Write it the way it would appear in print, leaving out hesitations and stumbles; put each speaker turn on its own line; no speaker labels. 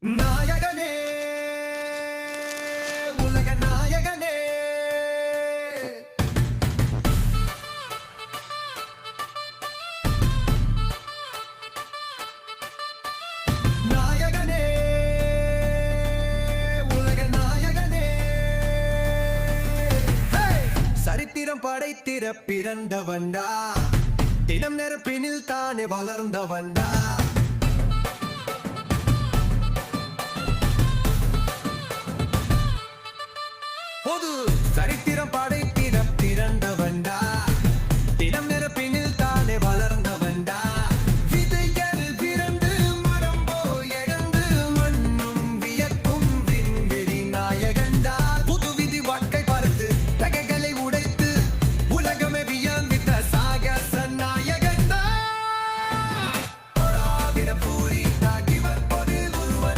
நாயகனே உலக நாயகனே நாயகனே உலக நாயகனே சரித்திரம் படைத்திட பிறந்தவன்டா தினம் நெருப்பினில் தானே வளர்ந்தவன்டா